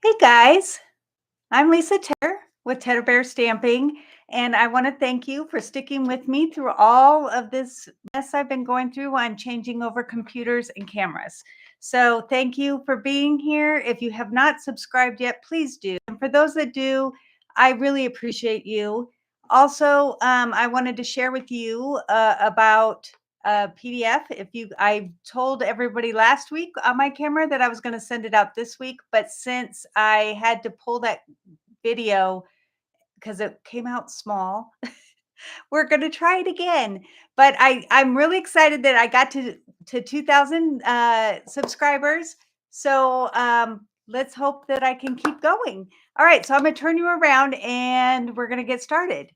Hey guys, I'm Lisa Tedder with Tedder Bear Stamping, and I want to thank you for sticking with me through all of this mess I've been going through on changing over computers and cameras. So, thank you for being here. If you have not subscribed yet, please do. And for those that do, I really appreciate you. Also, I wanted to share with you about PDF. I told everybody last week on my camera that I was going to send it out this week, but since I had to pull that video because it came out small, we're going to try it again. But I'm really excited that I got to 2,000 subscribers. So let's hope that I can keep going. All right, so I'm going to turn you around and we're going to get started.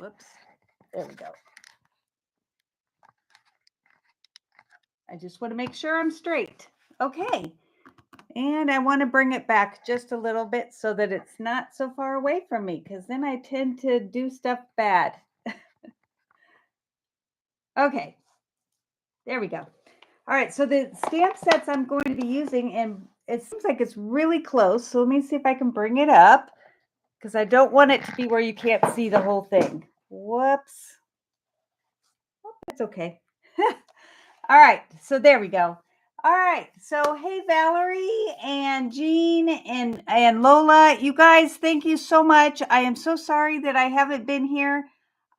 Whoops. There we go. I just want to make sure I'm straight. Okay. And I want to bring it back just a little bit so that it's not so far away from me, because then I tend to do stuff bad. Okay. There we go. All right. So the stamp sets I'm going to be using, and it seems like it's really close. So let me see if I can bring it up, because I don't want it to be where you can't see the whole thing. Whoops. Oh, that's okay. All right, so there we go. All right, so hey Valerie and Jean and Lola, you guys, thank you so much. I am so sorry that I haven't been here.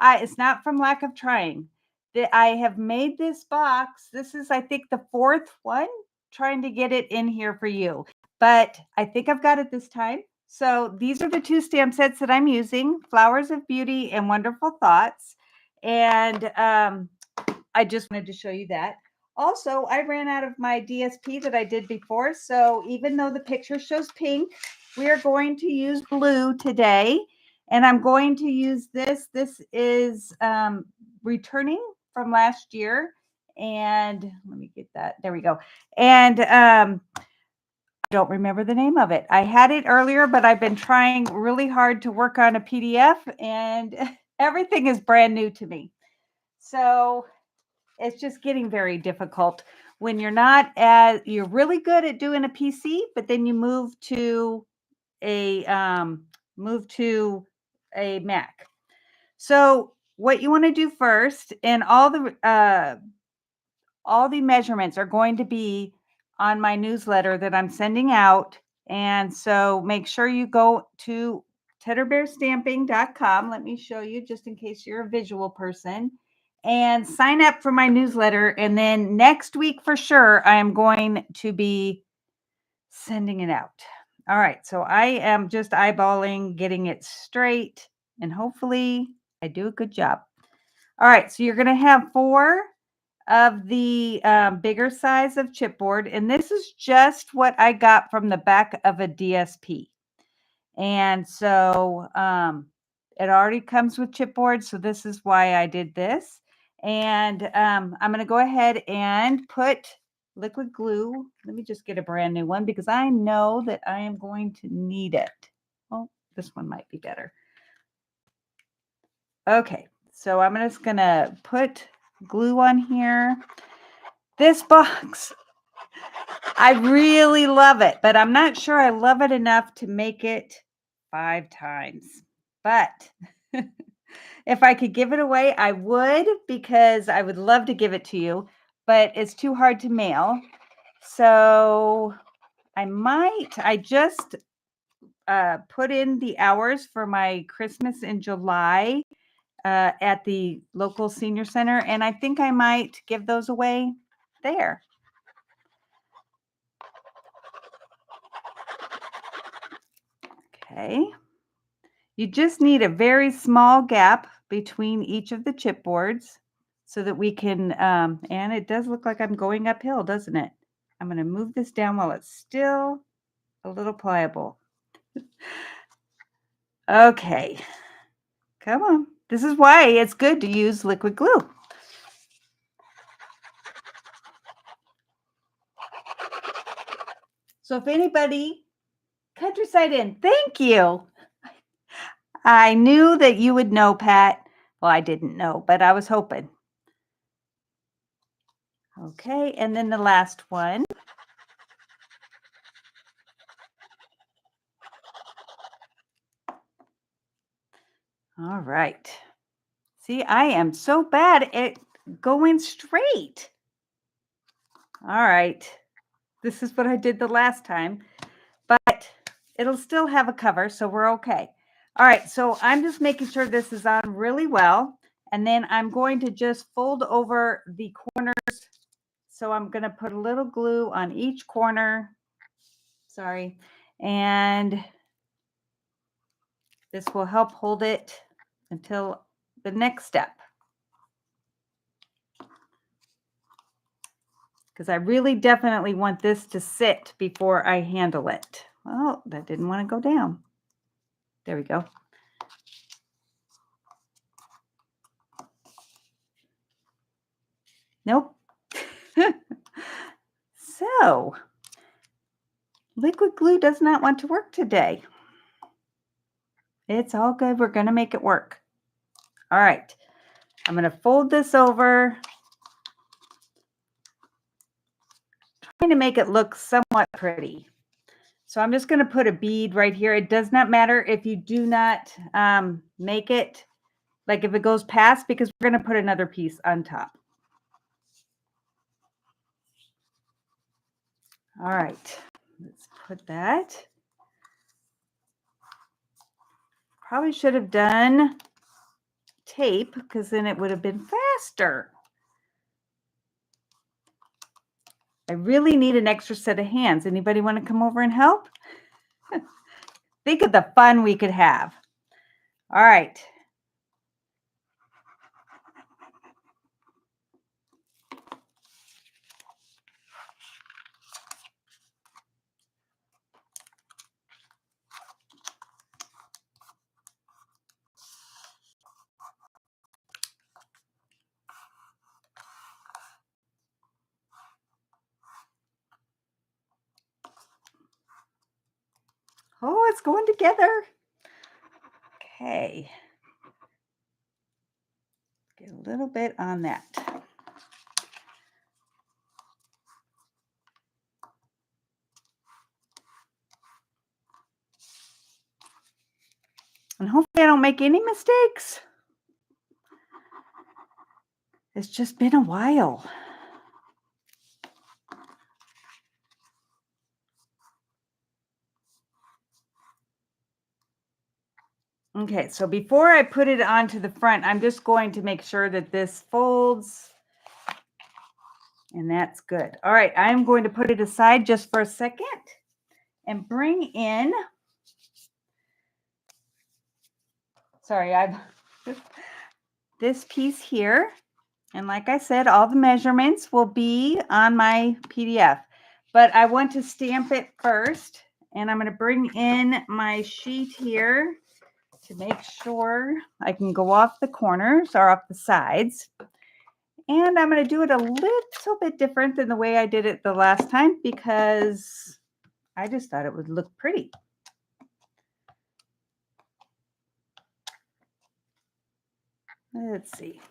It's not from lack of trying. That I have made this box. This is, I think, the fourth one trying to get it in here for you, but I think I've got it this time. So these are the two stamp sets that I'm using: Flowers of Beauty and Wonderful Thoughts, and I just wanted to show you that. Also, I ran out of my DSP that I did before. So even though the picture shows pink, we are going to use blue today. And I'm going to use this. This is returning from last year. And let me get that. There we go. And I don't remember the name of it. I had it earlier, but I've been trying really hard to work on a PDF, and everything is brand new to me. So it's just getting very difficult when you're really good at doing a PC, but then you a move to a Mac. So what you want to do first, and all the measurements are going to be on my newsletter that I'm sending out. And so make sure you go to tedderbearstamping.com. Let me show you, just in case you're a visual person, and sign up for my newsletter. And then next week for sure, I am going to be sending it out. All right. So I am just eyeballing, getting it straight, and hopefully I do a good job. All right. So you're going to have 4 of the bigger size of chipboard. And this is just what I got from the back of a DSP. And so it already comes with chipboard. So this is why I did this. And I'm going to go ahead and put liquid glue. Let me just get a brand new one because I know that I am going to need it. Oh, this one might be better. Okay, so I'm just going to put glue on here. This box, I really love it, but I'm not sure I love it enough to make it 5 times. But if I could give it away, I would, because I would love to give it to you, but it's too hard to mail. So I just put in the hours for my Christmas in July at the local senior center, and I think I might give those away there. Okay. You just need a very small gap between each of the chipboards so that we can, and it does look like I'm going uphill, doesn't it? I'm going to move this down while it's still a little pliable. Okay. Come on. This is why it's good to use liquid glue. So if anybody, Countryside Inn, thank you. I knew that you would know, Pat. Well, I didn't know, but I was hoping. Okay, and then the last one. All right. See, I am so bad at going straight. All right. This is what I did the last time, but it'll still have a cover, so we're okay. All right, so I'm just making sure this is on really well, and then I'm going to just fold over the corners. So I'm going to put a little glue on each corner. Sorry. And this will help hold it until the next step. Because I really definitely want this to sit before I handle it. Oh, that didn't want to go down. There we go. Nope. So, liquid glue does not want to work today. It's all good. We're going to make it work. All right. I'm going to fold this over, trying to make it look somewhat pretty. So I'm just going to put a bead right here. It does not matter if you do not make it, like if it goes past, because we're going to put another piece on top. All right, let's put that. Probably should have done tape because then it would have been faster. I really need an extra set of hands. Anybody want to come over and help? Think of the fun we could have. All right. Oh, it's going together. Okay. Get a little bit on that. And hopefully I don't make any mistakes. It's just been a while. Okay, so before I put it onto the front, I'm just going to make sure that this folds. And that's good. All right, I'm going to put it aside just for a second and bring in, sorry, I've this piece here. And like I said, all the measurements will be on my PDF, but I want to stamp it first. And I'm going to bring in my sheet here to make sure I can go off the corners or off the sides. And I'm going to do it a little bit different than the way I did it the last time because I just thought it would look pretty. Let's see.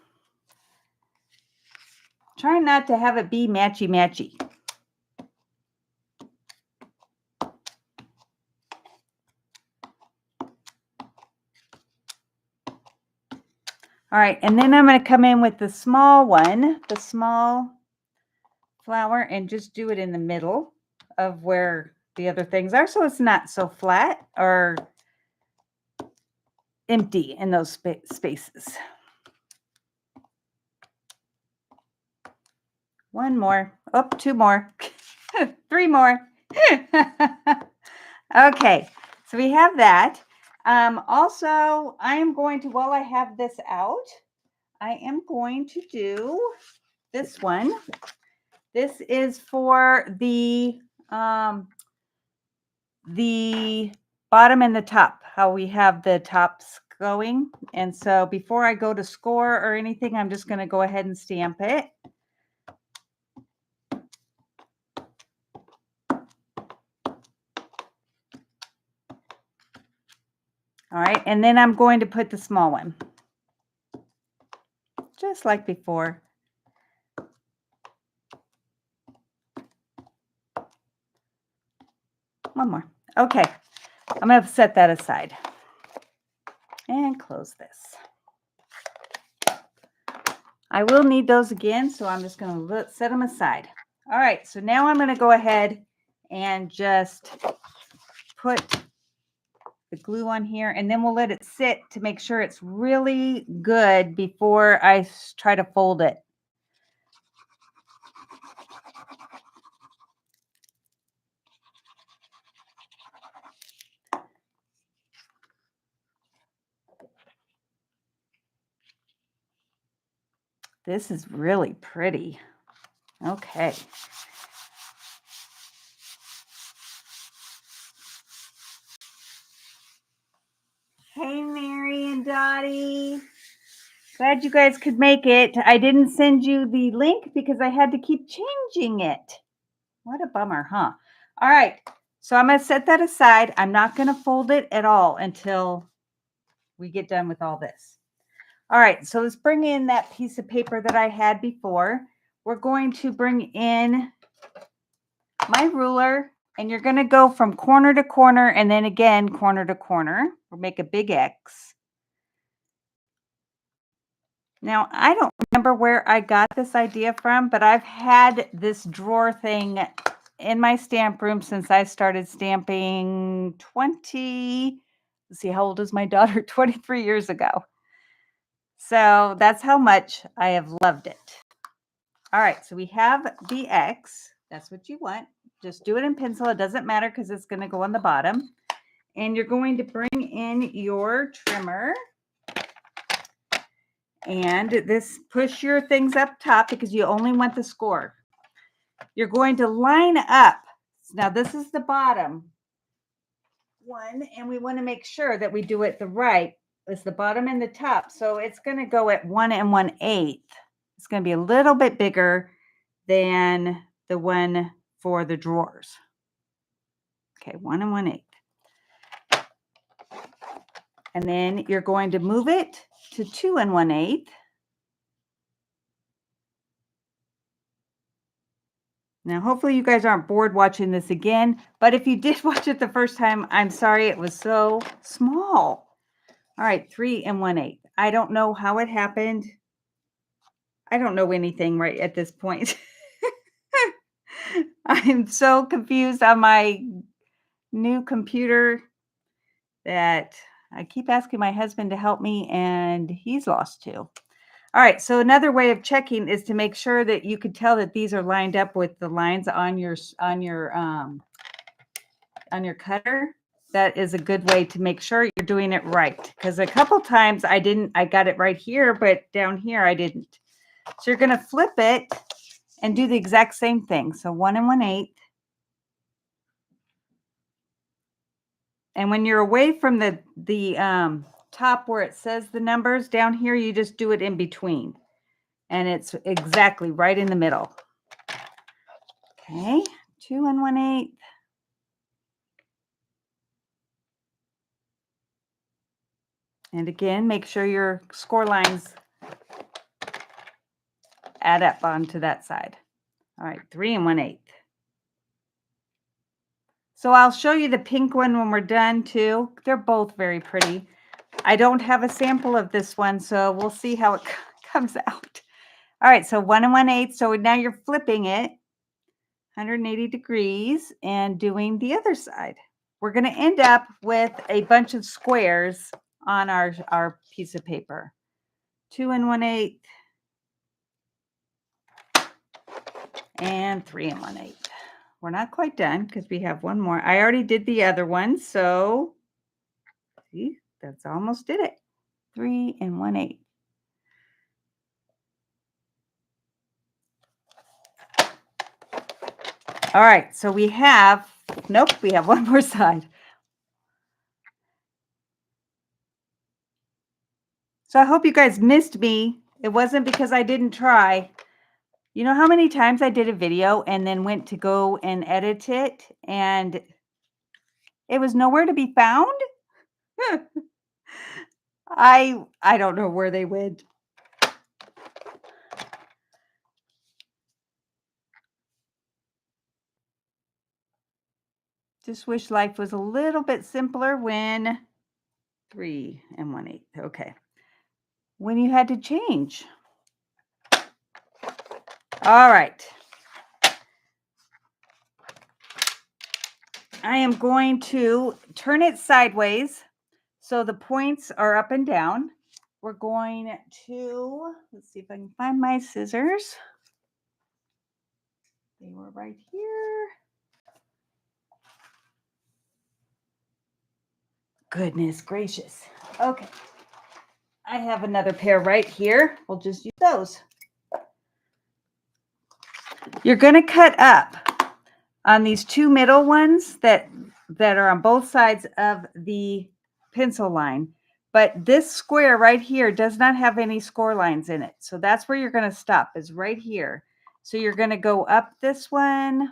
Try not to have it be matchy-matchy. All right, and then I'm going to come in with the small one, the small flower, and just do it in the middle of where the other things are, so it's not so flat or empty in those spaces. One more. Oh, two more. Three more. Okay, so we have that. Also, I am going to, while I have this out, I am going to do this one. This is for the bottom and the top, how we have the tops going. And so before I go to score or anything, I'm just going to go ahead and stamp it. All right, and then I'm going to put the small one, just like before. One more. Okay, I'm going to set that aside and close this. I will need those again, so I'm just going to set them aside. All right, so now I'm going to go ahead and just put the glue on here, and then we'll let it sit to make sure it's really good before I try to fold it. This is really pretty. Okay. Hey, Mary and Dottie. Glad you guys could make it. I didn't send you the link because I had to keep changing it. What a bummer, huh? All right. So I'm going to set that aside. I'm not going to fold it at all until we get done with all this. All right. So let's bring in that piece of paper that I had before. We're going to bring in my ruler, and you're going to go from corner to corner and then again corner to corner. We'll make a big X. Now, I don't remember where I got this idea from, but I've had this drawer thing in my stamp room since I started stamping let's see, how old is my daughter? 23 years ago. So that's how much I have loved it. All right, so we have the X. That's what you want. Just do it in pencil. It doesn't matter because it's going to go on the bottom. And you're going to bring in your trimmer. And this, push your things up top because you only want the score. You're going to line up. Now this is the bottom one, and we want to make sure that we do it the right. It's the bottom and the top. So it's going to go at 1 1/8. It's going to be a little bit bigger than the one for the drawers. Okay, 1 1/8. And then you're going to move it to 2 1/8. Now, hopefully you guys aren't bored watching this again, but if you did watch it the first time, I'm sorry it was so small. All right, 3 1/8. I don't know how it happened. I don't know anything right at this point. I'm so confused on my new computer that I keep asking my husband to help me, and he's lost too. All right, so another way of checking is to make sure that you could tell that these are lined up with the lines on your cutter. That is a good way to make sure you're doing it right. Because a couple times I got it right here, but down here I didn't. So you're going to flip it and do the exact same thing. So 1 1/8. And when you're away from the top where it says the numbers down here, you just do it in between. And it's exactly right in the middle. Okay, 2 1/8. And again, make sure your score lines add up onto that side. All right, 3 1/8. So I'll show you the pink one when we're done too. They're both very pretty. I don't have a sample of this one, so we'll see how it comes out. All right, so 1 1/8. So now you're flipping it 180 degrees and doing the other side. We're going to end up with a bunch of squares on our piece of paper. 2 1/8 and 3 1/8. We're not quite done because we have one more. I already did the other one, so see, that's almost did it. 3 1/8. All right, so we have one more side. So I hope you guys missed me. It wasn't because I didn't try. You know how many times I did a video and then went to go and edit it and it was nowhere to be found? I don't know where they went. Just wish life was a little bit simpler when 3 1/8. Okay. When you had to change. All right. I am going to turn it sideways so the points are up and down. We're going to, let's see if I can find my scissors. They were right here. Goodness gracious. Okay. I have another pair right here. We'll just use those. You're going to cut up on these two middle ones that are on both sides of the pencil line. But this square right here does not have any score lines in it. So that's where you're going to stop, is right here. So you're going to go up this one,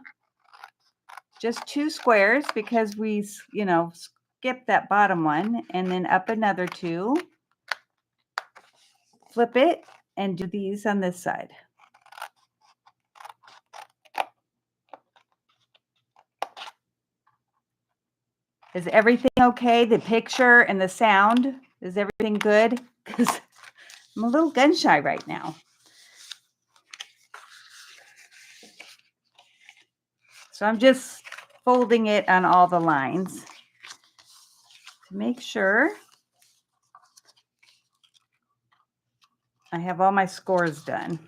just 2 squares, because we, skipped that bottom one, and then up another 2. Flip it and do these on this side. Is everything okay? The picture and the sound, is everything good? Because I'm a little gun shy right now. So I'm just folding it on all the lines to make sure I have all my scores done.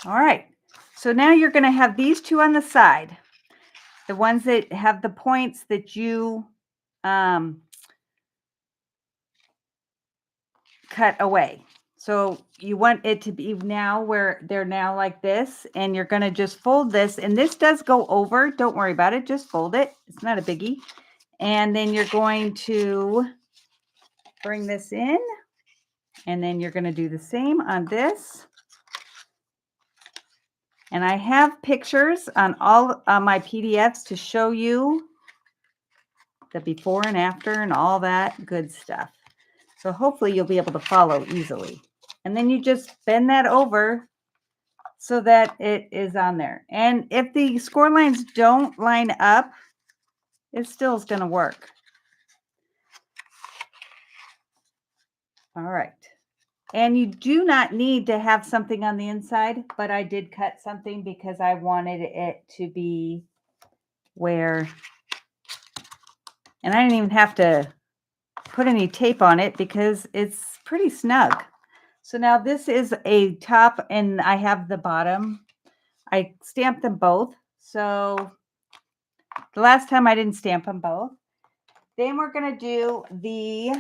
All right. So now you're going to have these 2 on the side, the ones that have the points that you cut away. So you want it to be now where they're now like this, and you're going to just fold this, and this does go over. Don't worry about it. Just fold it. It's not a biggie. And then you're going to bring this in, and then you're going to do the same on this. And I have pictures on all my PDFs to show you the before and after and all that good stuff. So hopefully you'll be able to follow easily. And then you just bend that over so that it is on there. And if the score lines don't line up, it still is going to work. All right. And you do not need to have something on the inside, but I did cut something because I wanted it to be where, and I didn't even have to put any tape on it because it's pretty snug. So now this is a top and I have the bottom. I stamped them both. So the last time I didn't stamp them both. Then we're going to do the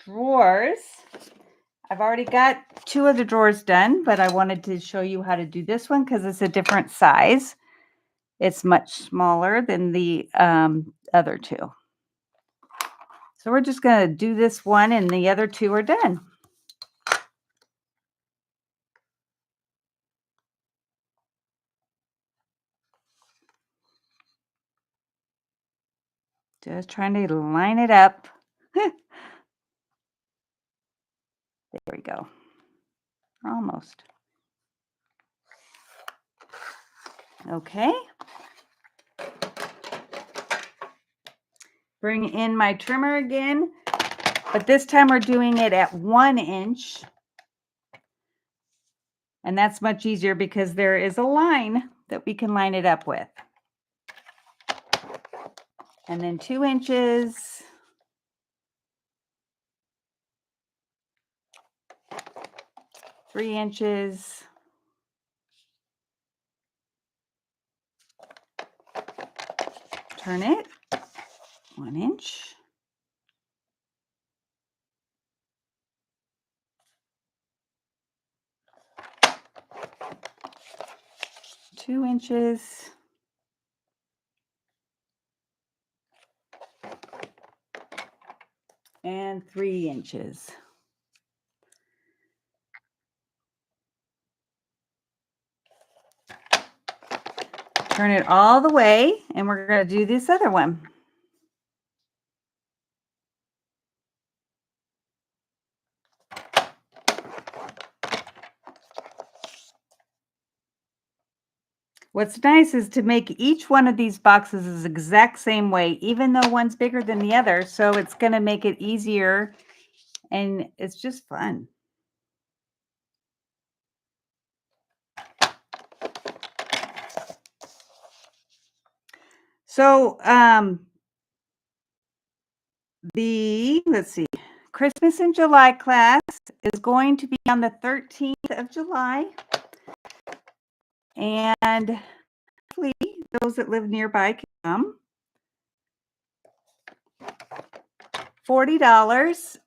drawers. I've already got 2 of the drawers done, but I wanted to show you how to do this one because it's a different size. It's much smaller than the other 2. So we're just going to do this one and the other 2 are done. Just trying to line it up. There we go. Almost. Okay. Bring in my trimmer again, but this time we're doing it at 1 inch. And that's much easier because there is a line that we can line it up with. And then 2 inches. 3 inches. Turn it. 1 inch. Two inches. And 3 inches. Turn it all the way, and we're going to do this other one. What's nice is to make each one of these boxes the exact same way, even though one's bigger than the other. So it's going to make it easier and it's just fun. So let's see, Christmas in July class is going to be on the 13th of July. And hopefully those that live nearby can come. $40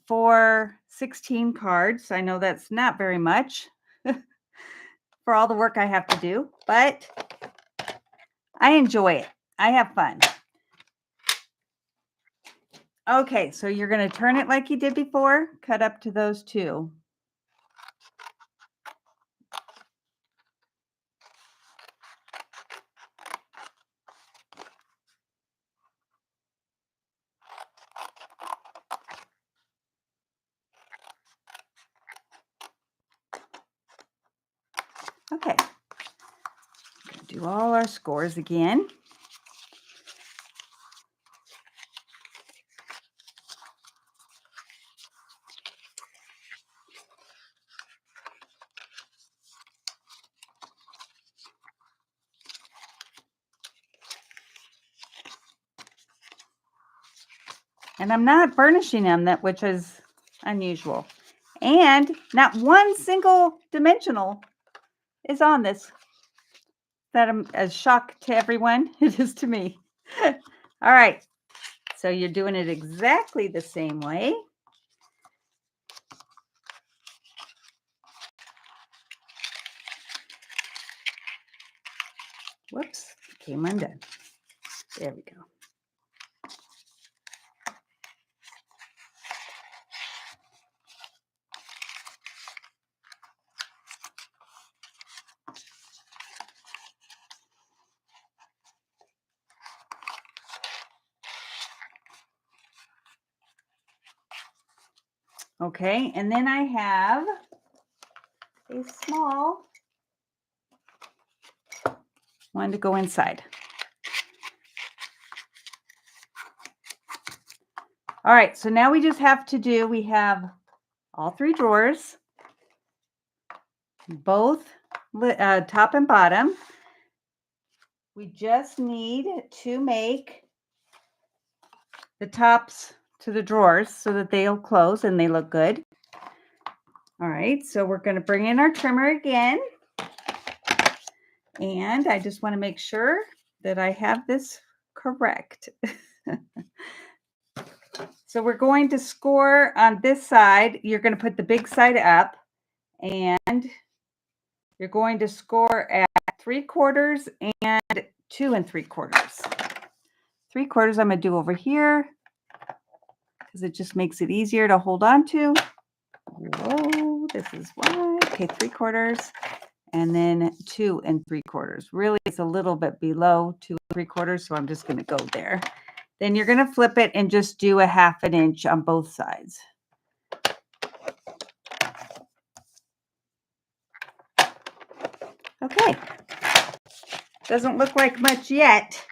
for 16 cards. I know that's not very much for all the work I have to do, but I enjoy it. I have fun. Okay, so you're going to turn it like you did before, cut up to those two. Okay, do all our scores again. And I'm not burnishing them, which is unusual. And not one single dimensional is on this. That I'm as shocked to everyone it is to me. All right, so you're doing it exactly the same way. Whoops, came undone. There we go. Okay, and then I have a small one to go inside. All right, so now we just have to we have all three drawers, both top and bottom. We just need to make the tops to the drawers so that they'll close and they look good. All right, so we're going to bring in our trimmer again. And I just want to make sure that I have this correct. So we're going to score on this side. You're going to put the big side up and you're going to score at 3/4 and 2 3/4. 3/4 I'm going to do over here because it just makes it easier to hold on to. Whoa, this is what? Okay, 3/4 and then 2 3/4. Really, it's a little bit below 2 3/4, so I'm just going to go there. Then you're going to flip it and just do a 1/2 inch on both sides. Okay, doesn't look like much yet.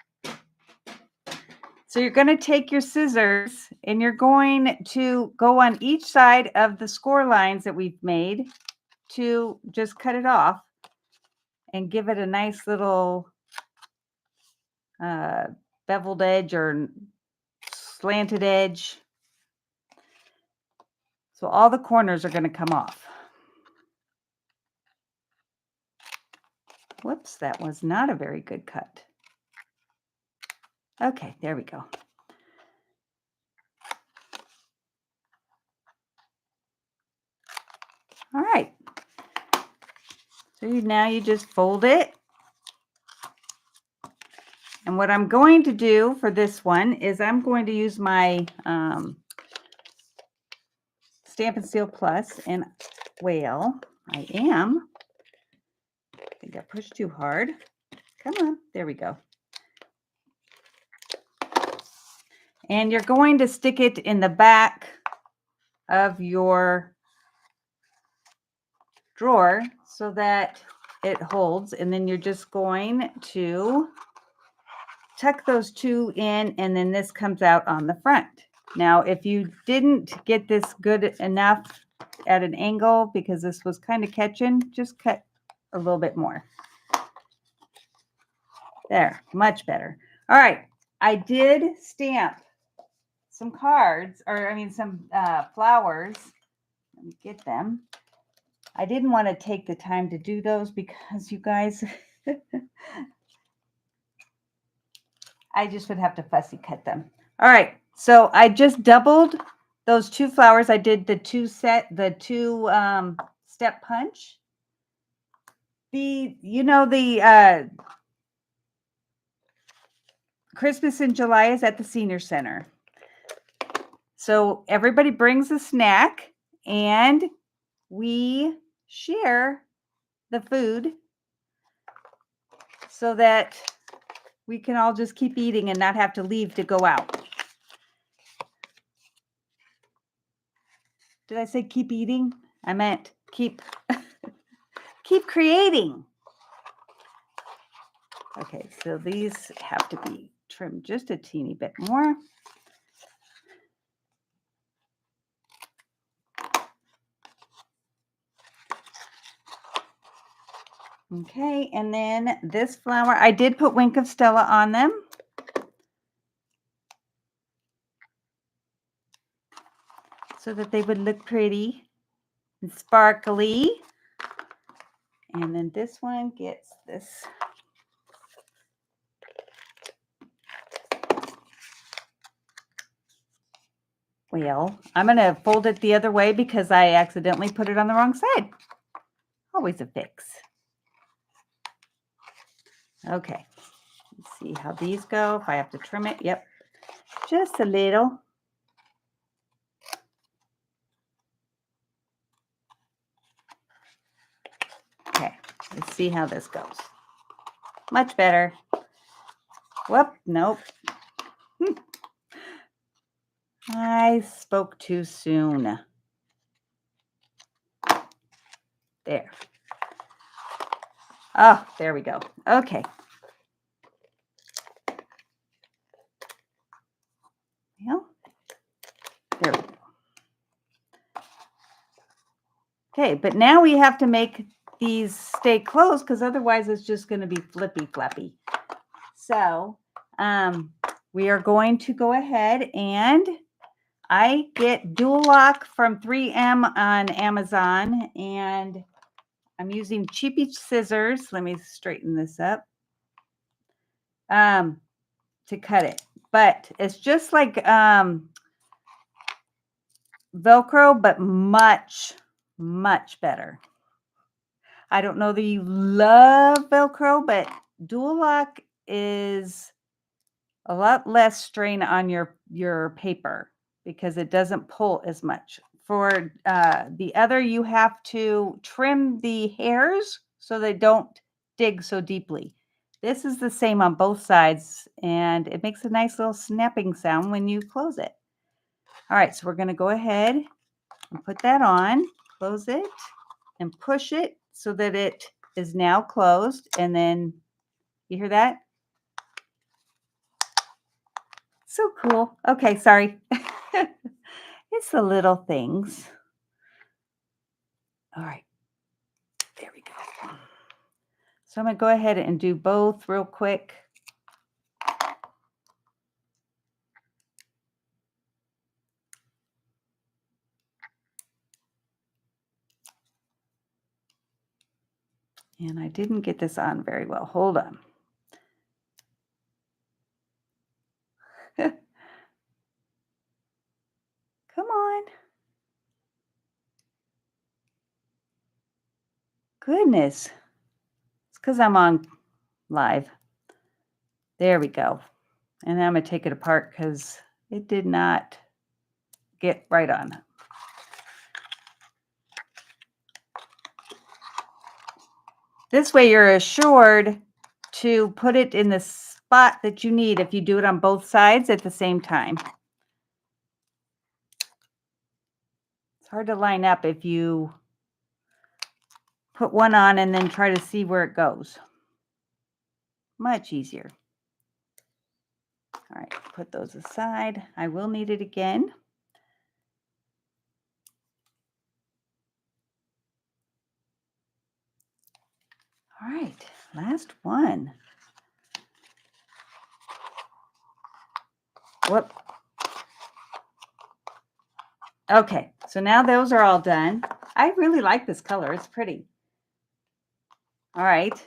So you're going to take your scissors and you're going to go on each side of the score lines that we've made to just cut it off and give it a nice little beveled edge or slanted edge. So all the corners are going to come off. Whoops, that was not a very good cut. Okay, there we go. All right. So now you just fold it. And what I'm going to do for this one is I'm going to use my Stampin' Seal Plus and whale. I think I pushed too hard. Come on, there we go. And you're going to stick it in the back of your drawer so that it holds, and then you're just going to tuck those two in, and then this comes out on the front. Now, if you didn't get this good enough at an angle because this was kind of catching, just cut a little bit more. There, much better. All right, I did stamp some cards, or I mean some flowers. Let me get them. I didn't want to take the time to do those because you guys, I just would have to fussy cut them. All right, so I just doubled those two flowers. I did the two step punch. The Christmas in July is at the senior center. So everybody brings a snack and we share the food so that we can all just keep eating and not have to leave to go out. Did I say keep eating? I meant keep creating. Okay, so these have to be trimmed just a teeny bit more. Okay, and then this flower, I did put Wink of Stella on them. So that they would look pretty and sparkly. And then this one gets this. Well, I'm going to fold it the other way because I accidentally put it on the wrong side. Always a fix. Okay, let's see how these go. If I have to trim it, yep, just a little. Okay, let's see how this goes. Much better. Whoop, nope. I spoke too soon. There. Oh, there we go. Okay. Well, there we go. Okay, but now we have to make these stay closed because otherwise it's just going to be flippy flappy. So we are going to go ahead and I get dual lock from 3M on Amazon, and I'm using cheapy scissors. Let me straighten this up to cut it. But it's just like Velcro, but much, much better. I don't know that you love Velcro, but dual lock is a lot less strain on your paper because it doesn't pull as much. For the other, you have to trim the hairs so they don't dig so deeply. This is the same on both sides, and it makes a nice little snapping sound when you close it. All right, so we're going to go ahead and put that on, close it, and push it so that it is now closed. And then, you hear that? So cool. Okay, sorry. It's the little things. All right, there we go. So I'm going to go ahead and do both real quick. And I didn't get this on very well. Hold on. Come on. Goodness. It's because I'm on live. There we go. And I'm going to take it apart because it did not get right on. This way you're assured to put it in the spot that you need if you do it on both sides at the same time. It's hard to line up if you put one on and then try to see where it goes. Much easier. All right, put those aside. I will need it again. All right, last one. Whoop. Okay, so now those are all done. I really like this color. It's pretty. All right.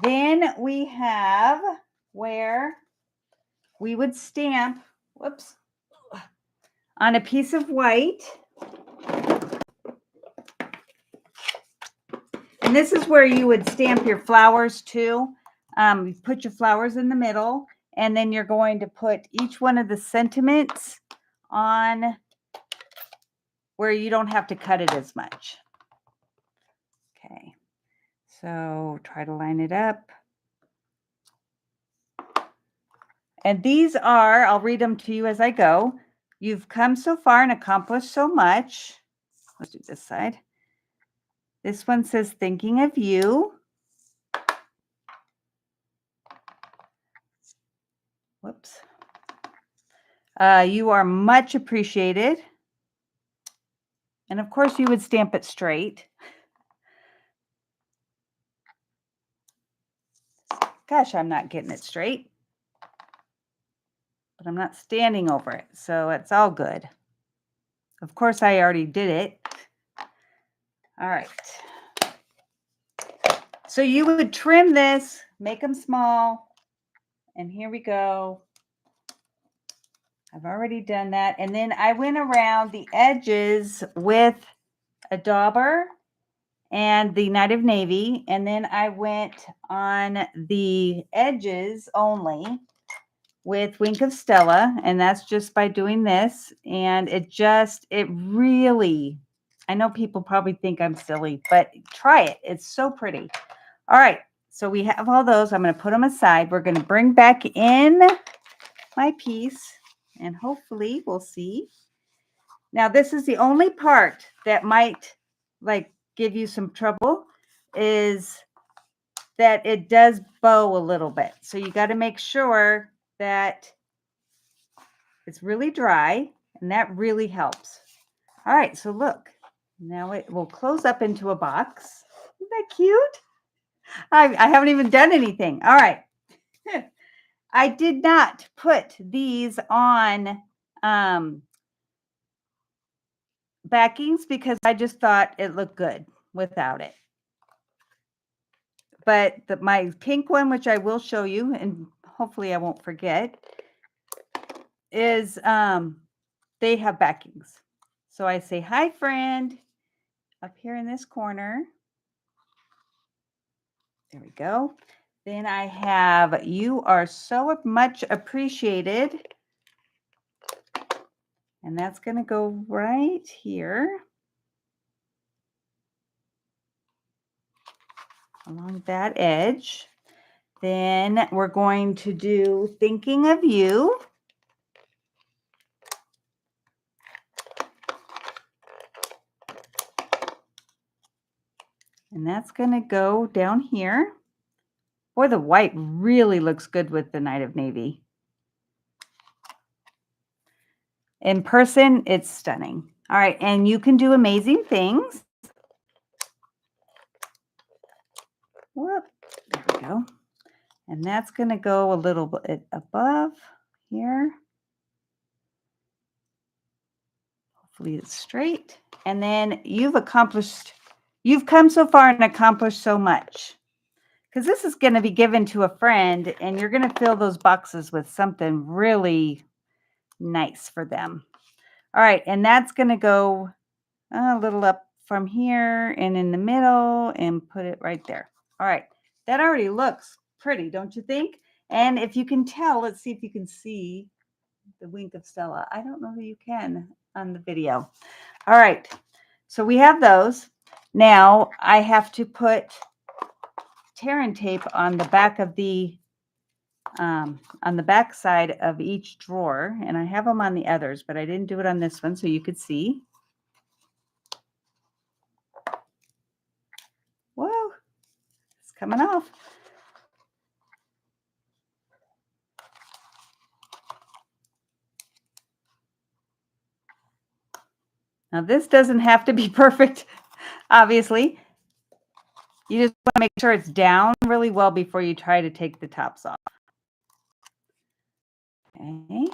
Then we have where we would stamp, whoops, on a piece of white. And this is where you would stamp your flowers too. You put your flowers in the middle, and then you're going to put each one of the sentiments on where you don't have to cut it as much. Okay, so try to line it up. And these are, I'll read them to you as I go. You've come so far and accomplished so much. Let's do this side. This one says, thinking of you. Whoops. You are much appreciated. And of course, you would stamp it straight. Gosh, I'm not getting it straight. But I'm not standing over it, so it's all good. Of course, I already did it. All right. So you would trim this, make them small, and here we go. I've already done that. And then I went around the edges with a dauber and the Night of Navy, and then I went on the edges only with Wink of Stella, and that's just by doing this. And it really, I know people probably think I'm silly, but try it. It's so pretty. All right, so we have all those. I'm going to put them aside. We're going to bring back in my piece, and hopefully we'll see. Now, this is the only part that might give you some trouble, is that it does bow a little bit. So you got to make sure that it's really dry, and that really helps. All right, so look, now it will close up into a box. Isn't that cute? I haven't even done anything. All right. I did not put these on backings because I just thought it looked good without it. But my pink one, which I will show you, and hopefully I won't forget, is they have backings. So I say, hi, friend, up here in this corner. There we go. Then I have, you are so much appreciated. And that's going to go right here along that edge. Then we're going to do thinking of you. And that's going to go down here. Boy, the white really looks good with the Night of Navy. In person, it's stunning. All right, and you can do amazing things. Whoop, there we go. And that's going to go a little bit above here. Hopefully it's straight. And then you've come so far and accomplished so much. Because this is going to be given to a friend, and you're going to fill those boxes with something really nice for them. All right, and that's going to go a little up from here and in the middle and put it right there. All right, that already looks pretty, don't you think? And if you can tell, let's see if you can see the Wink of Stella. I don't know if you can on the video. All right, so we have those. Now I have to put tear tape on the back of the back side of each drawer, and I have them on the others, but I didn't do it on this one so you could see. coming off. Now this doesn't have to be perfect, obviously. You just want to make sure it's down really well before you try to take the tops off. Okay.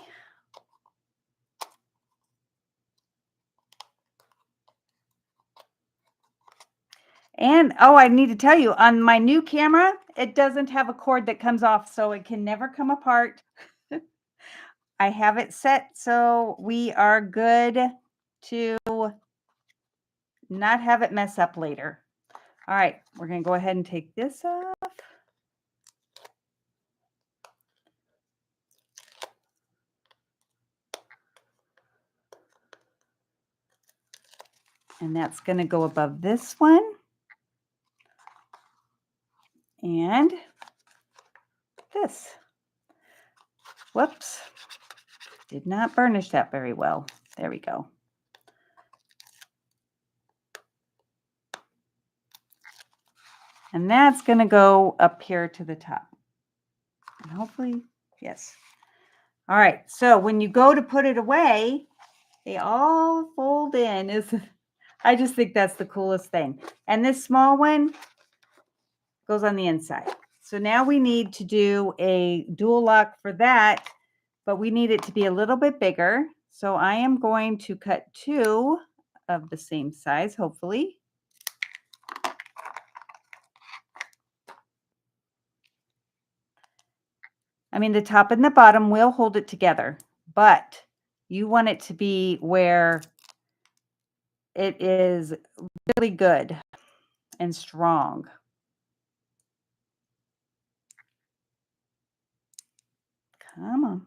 And, oh, I need to tell you, on my new camera, it doesn't have a cord that comes off, so it can never come apart. I have it set so we are good to not have it mess up later. All right, we're going to go ahead and take this off. And that's going to go above this one. And this. Whoops. Did not burnish that very well. There we go. And that's going to go up here to the top. And hopefully, yes. All right. So when you go to put it away, they all fold in. I just think that's the coolest thing. And this small one goes on the inside. So now we need to do a dual lock for that, but we need it to be a little bit bigger. So I am going to cut 2 of the same size, hopefully. I mean, the top and the bottom will hold it together, but you want it to be where it is really good and strong. Come on.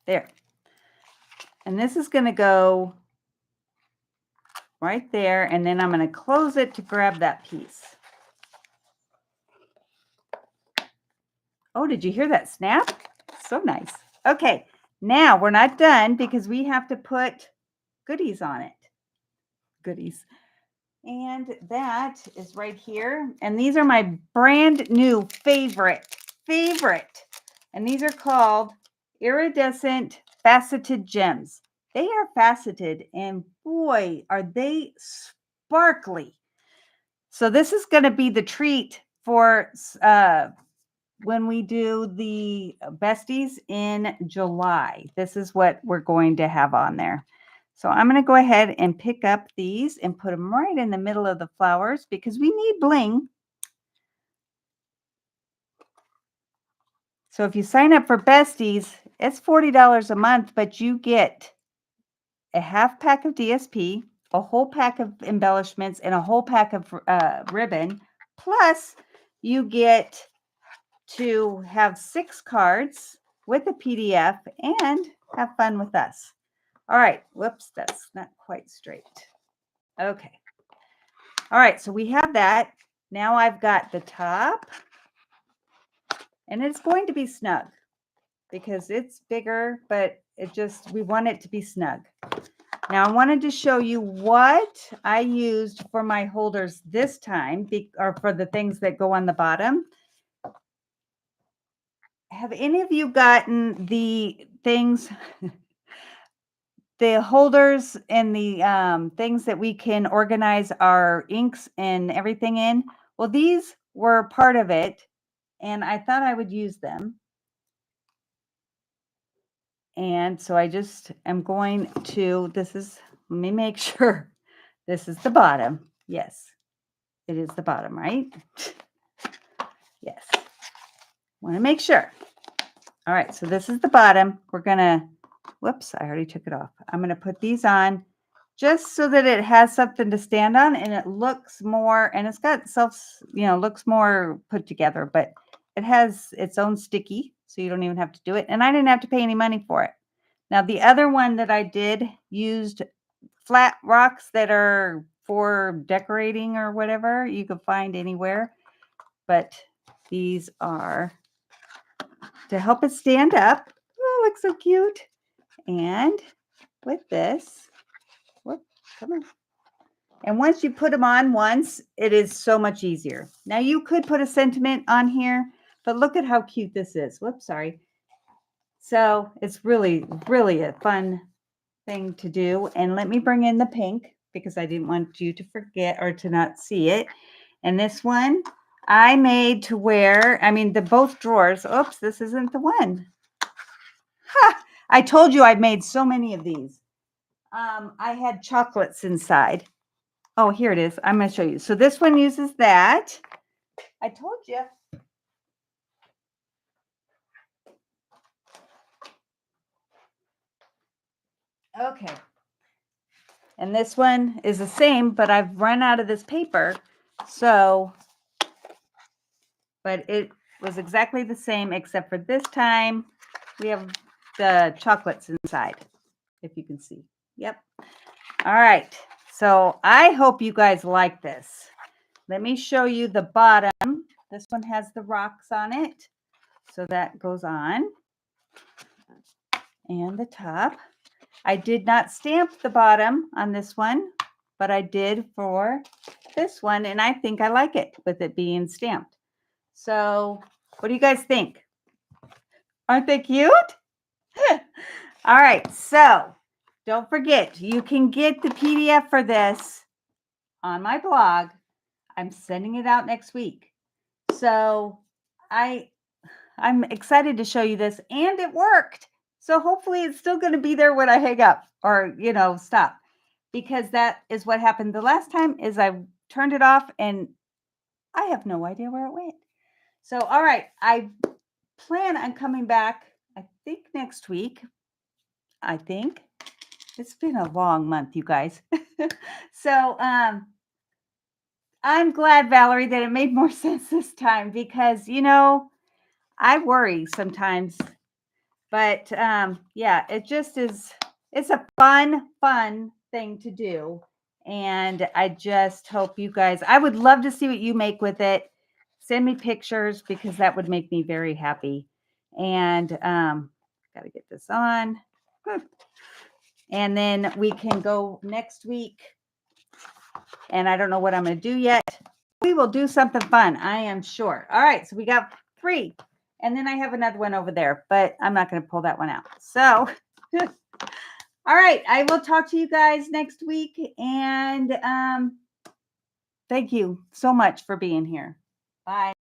There. And this is going to go right there, and then I'm going to close it to grab that piece. Oh, did you hear that snap? So nice. Okay, now we're not done because we have to put goodies on it. Goodies. And that is right here. And these are my brand new favorite. And these are called iridescent faceted gems. They are faceted and boy, are they sparkly. So this is going to be the treat for when we do the besties in July. This is what we're going to have on there. So I'm going to go ahead and pick up these and put them right in the middle of the flowers because we need bling. So if you sign up for besties, it's $40 a month, but you get a half pack of DSP, a whole pack of embellishments, and a whole pack of ribbon. Plus, you get to have 6 cards with a PDF and have fun with us. All right. Whoops, that's not quite straight. Okay. All right. So we have that. Now I've got the top. And it's going to be snug because it's bigger, but we want it to be snug. Now I wanted to show you what I used for my holders this time, or for the things that go on the bottom. Have any of you gotten the things, the holders and the things that we can organize our inks and everything in? Well, these were part of it, and I thought I would use them. And so I just am going to, let me make sure this is the bottom. Yes, it is the bottom, right? Yes. Want to make sure. All right, so this is the bottom. We're going to, whoops, I already took it off. I'm going to put these on just so that it has something to stand on and it looks more, and it's got looks more put together, but it has its own sticky, so you don't even have to do it. And I didn't have to pay any money for it. Now, the other one that I did used flat rocks that are for decorating or whatever you can find anywhere. But these are to help it stand up. Oh, looks so cute. And with this, whoop, come on. And once you put them on once, it is so much easier. Now you could put a sentiment on here, but look at how cute this is. Whoops, sorry. So it's really, really a fun thing to do. And let me bring in the pink because I didn't want you to forget or to not see it. And this one I made to wear, the both drawers. Oops, this isn't the one. Ha! I told you I've made so many of these. I had chocolates inside. Oh, here it is. I'm going to show you. So this one uses that. I told you. Okay. And this one is the same, but I've run out of this paper. So, but it was exactly the same, except for this time we have the chocolates inside, if you can see. Yep. All right. So I hope you guys like this. Let me show you the bottom. This one has the rocks on it. So that goes on. And the top. I did not stamp the bottom on this one, but I did for this one. And I think I like it with it being stamped. So what do you guys think? Aren't they cute? All right. So don't forget, you can get the PDF for this on my blog. I'm sending it out next week. So I'm excited to show you this, and it worked. So hopefully it's still going to be there when I hang up or, stop, because that is what happened the last time is I turned it off and I have no idea where it went. So, all right, I plan on coming back, I think next week. I think it's been a long month, you guys. So, I'm glad, Valerie, that it made more sense this time because, I worry sometimes, but yeah, it just is, it's a fun thing to do. And I just hope you guys, I would love to see what you make with it. Send me pictures because that would make me very happy. And got to get this on. And then we can go next week. And I don't know what I'm going to do yet. We will do something fun, I am sure. All right, so we got 3. And then I have another one over there, but I'm not going to pull that one out. So, all right, I will talk to you guys next week. And thank you so much for being here. Bye.